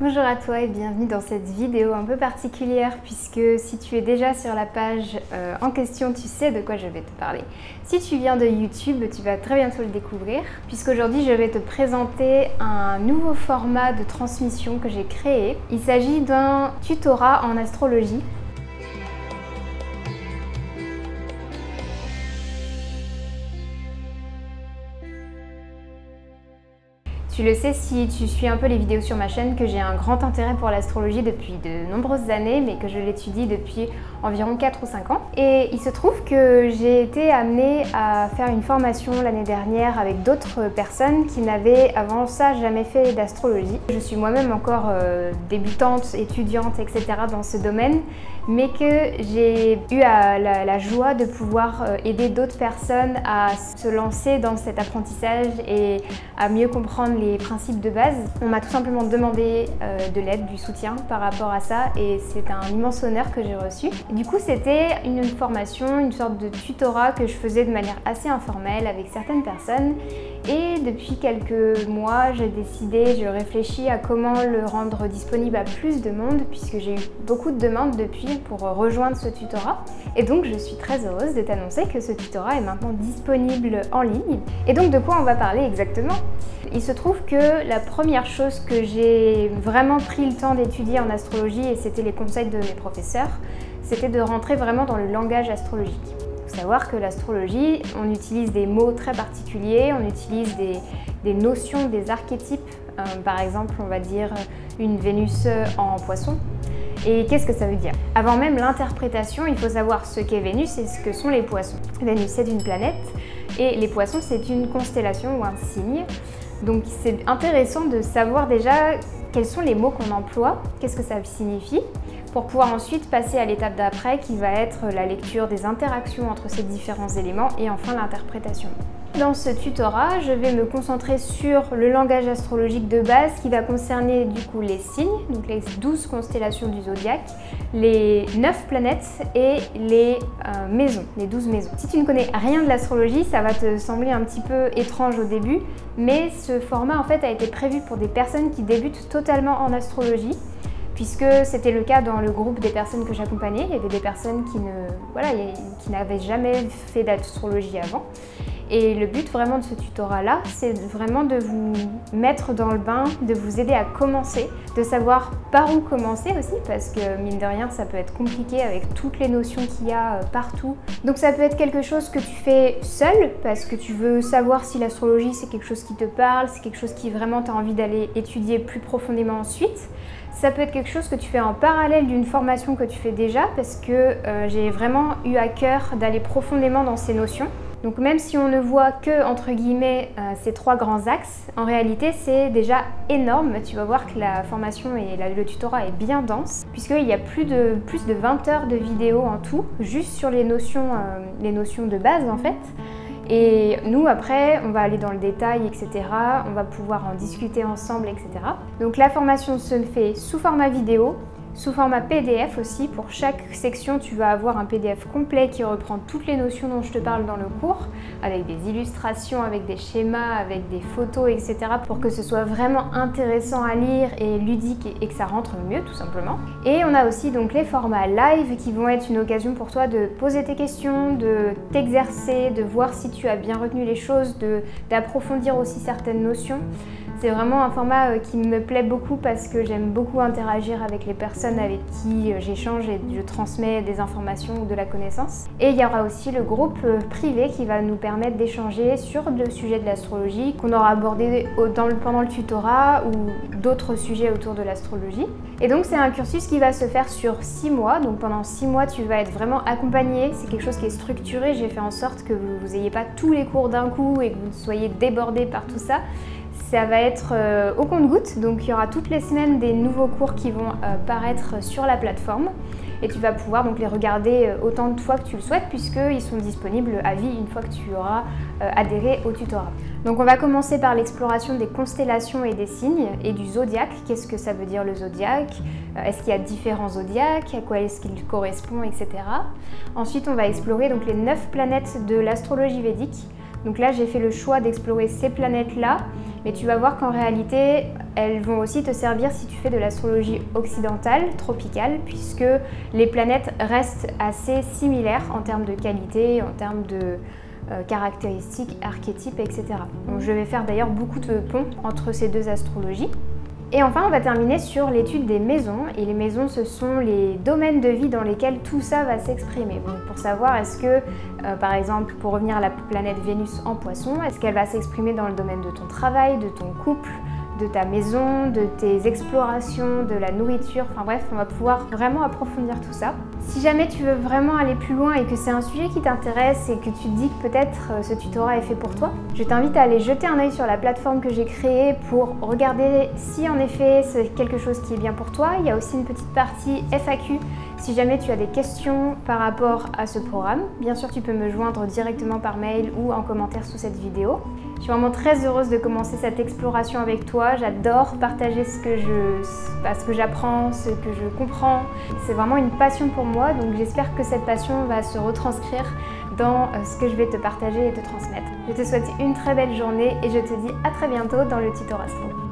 Bonjour à toi et bienvenue dans cette vidéo un peu particulière puisque si tu es déjà sur la page en question, tu sais de quoi je vais te parler. Si tu viens de YouTube, tu vas très bientôt le découvrir puisqu'aujourd'hui je vais te présenter un nouveau format de transmission que j'ai créé. Il s'agit d'un tutorat en astrologie. Tu le sais si tu suis un peu les vidéos sur ma chaîne que j'ai un grand intérêt pour l'astrologie depuis de nombreuses années mais que je l'étudie depuis environ 4 ou 5 ans. Et il se trouve que j'ai été amenée à faire une formation l'année dernière avec d'autres personnes qui n'avaient avant ça jamais fait d'astrologie. Je suis moi-même encore débutante, étudiante, etc. dans ce domaine, mais que j'ai eu la joie de pouvoir aider d'autres personnes à se lancer dans cet apprentissage et à mieux comprendre les principes de base. On m'a tout simplement demandé de l'aide, du soutien par rapport à ça et c'est un immense honneur que j'ai reçu. Du coup, c'était une formation, une sorte de tutorat que je faisais de manière assez informelle avec certaines personnes et depuis quelques mois, j'ai décidé, je réfléchis à comment le rendre disponible à plus de monde puisque j'ai eu beaucoup de demandes depuis pour rejoindre ce tutorat. Et donc, je suis très heureuse de t'annoncer que ce tutorat est maintenant disponible en ligne. Et donc, de quoi on va parler exactement ? Il se trouve que la première chose que j'ai vraiment pris le temps d'étudier en astrologie, et c'était les conseils de mes professeurs, c'était de rentrer vraiment dans le langage astrologique. Il faut savoir que l'astrologie, on utilise des mots très particuliers, on utilise des notions, des archétypes. Par exemple, on va dire une Vénus en Poisson. Et qu'est-ce que ça veut dire? Avant même l'interprétation, il faut savoir ce qu'est Vénus et ce que sont les poissons. Vénus, c'est une planète et les poissons, c'est une constellation ou un signe. Donc c'est intéressant de savoir déjà quels sont les mots qu'on emploie, qu'est-ce que ça signifie, pour pouvoir ensuite passer à l'étape d'après qui va être la lecture des interactions entre ces différents éléments et enfin l'interprétation. Dans ce tutorat, je vais me concentrer sur le langage astrologique de base qui va concerner du coup les signes, donc les 12 constellations du zodiaque, les 9 planètes et les maisons, les 12 maisons. Si tu ne connais rien de l'astrologie, ça va te sembler un petit peu étrange au début, mais ce format en fait a été prévu pour des personnes qui débutent totalement en astrologie, puisque c'était le cas dans le groupe des personnes que j'accompagnais. Il y avait des personnes qui n'avaient jamais fait d'astrologie avant. Et le but vraiment de ce tutorat-là, c'est vraiment de vous mettre dans le bain, de vous aider à commencer, de savoir par où commencer aussi, parce que mine de rien, ça peut être compliqué avec toutes les notions qu'il y a partout. Donc ça peut être quelque chose que tu fais seul, parce que tu veux savoir si l'astrologie c'est quelque chose qui te parle, c'est quelque chose qui vraiment tu as envie d'aller étudier plus profondément ensuite. Ça peut être quelque chose que tu fais en parallèle d'une formation que tu fais déjà, parce que j'ai vraiment eu à cœur d'aller profondément dans ces notions. Donc même si on ne voit que, entre guillemets, ces 3 grands axes, en réalité c'est déjà énorme. Tu vas voir que la formation et le tutorat est bien dense, puisqu'il y a plus de 20 heures de vidéos en tout, juste sur les notions de base en fait. Et nous après, on va aller dans le détail, etc. On va pouvoir en discuter ensemble, etc. Donc la formation se fait sous format vidéo, sous format PDF aussi. Pour chaque section, tu vas avoir un PDF complet qui reprend toutes les notions dont je te parle dans le cours, avec des illustrations, avec des schémas, avec des photos, etc. pour que ce soit vraiment intéressant à lire et ludique et que ça rentre mieux tout simplement. Et on a aussi donc les formats live qui vont être une occasion pour toi de poser tes questions, de t'exercer, de voir si tu as bien retenu les choses, d'approfondir aussi certaines notions. C'est vraiment un format qui me plaît beaucoup parce que j'aime beaucoup interagir avec les personnes avec qui j'échange et je transmets des informations ou de la connaissance. Et il y aura aussi le groupe privé qui va nous permettre d'échanger sur le sujet de l'astrologie qu'on aura abordé pendant le tutorat ou d'autres sujets autour de l'astrologie. Et donc c'est un cursus qui va se faire sur 6 mois, donc pendant 6 mois tu vas être vraiment accompagné, c'est quelque chose qui est structuré, j'ai fait en sorte que vous n'ayez pas tous les cours d'un coup et que vous soyez débordés par tout ça. Ça va être au compte-gouttes, donc il y aura toutes les semaines des nouveaux cours qui vont paraître sur la plateforme et tu vas pouvoir donc les regarder autant de fois que tu le souhaites puisqu'ils sont disponibles à vie une fois que tu auras adhéré au tutorat. Donc on va commencer par l'exploration des constellations et des signes et du zodiaque. Qu'est-ce que ça veut dire le zodiaque? Est-ce qu'il y a différents zodiaques? À quoi est-ce qu'il correspond, etc. Ensuite on va explorer donc les 9 planètes de l'astrologie védique. Donc là j'ai fait le choix d'explorer ces planètes-là mais tu vas voir qu'en réalité, elles vont aussi te servir si tu fais de l'astrologie occidentale, tropicale, puisque les planètes restent assez similaires en termes de qualité, en termes de caractéristiques, archétypes, etc. Donc, je vais faire d'ailleurs beaucoup de ponts entre ces deux astrologies. Et enfin, on va terminer sur l'étude des maisons. Et les maisons, ce sont les domaines de vie dans lesquels tout ça va s'exprimer. Donc, pour savoir, est-ce que, par exemple, pour revenir à la planète Vénus en Poisson, est-ce qu'elle va s'exprimer dans le domaine de ton travail, de ton couple, de ta maison, de tes explorations, de la nourriture, enfin bref, on va pouvoir vraiment approfondir tout ça. Si jamais tu veux vraiment aller plus loin et que c'est un sujet qui t'intéresse et que tu te dis que peut-être ce tutorat est fait pour toi, je t'invite à aller jeter un œil sur la plateforme que j'ai créée pour regarder si en effet c'est quelque chose qui est bien pour toi. Il y a aussi une petite partie FAQ si jamais tu as des questions par rapport à ce programme. Bien sûr, tu peux me joindre directement par mail ou en commentaire sous cette vidéo. Je suis vraiment très heureuse de commencer cette exploration avec toi. J'adore partager ce que j'apprends, ce que je comprends. C'est vraiment une passion pour moi, donc j'espère que cette passion va se retranscrire dans ce que je vais te partager et te transmettre. Je te souhaite une très belle journée et je te dis à très bientôt dans le Tutor Astro.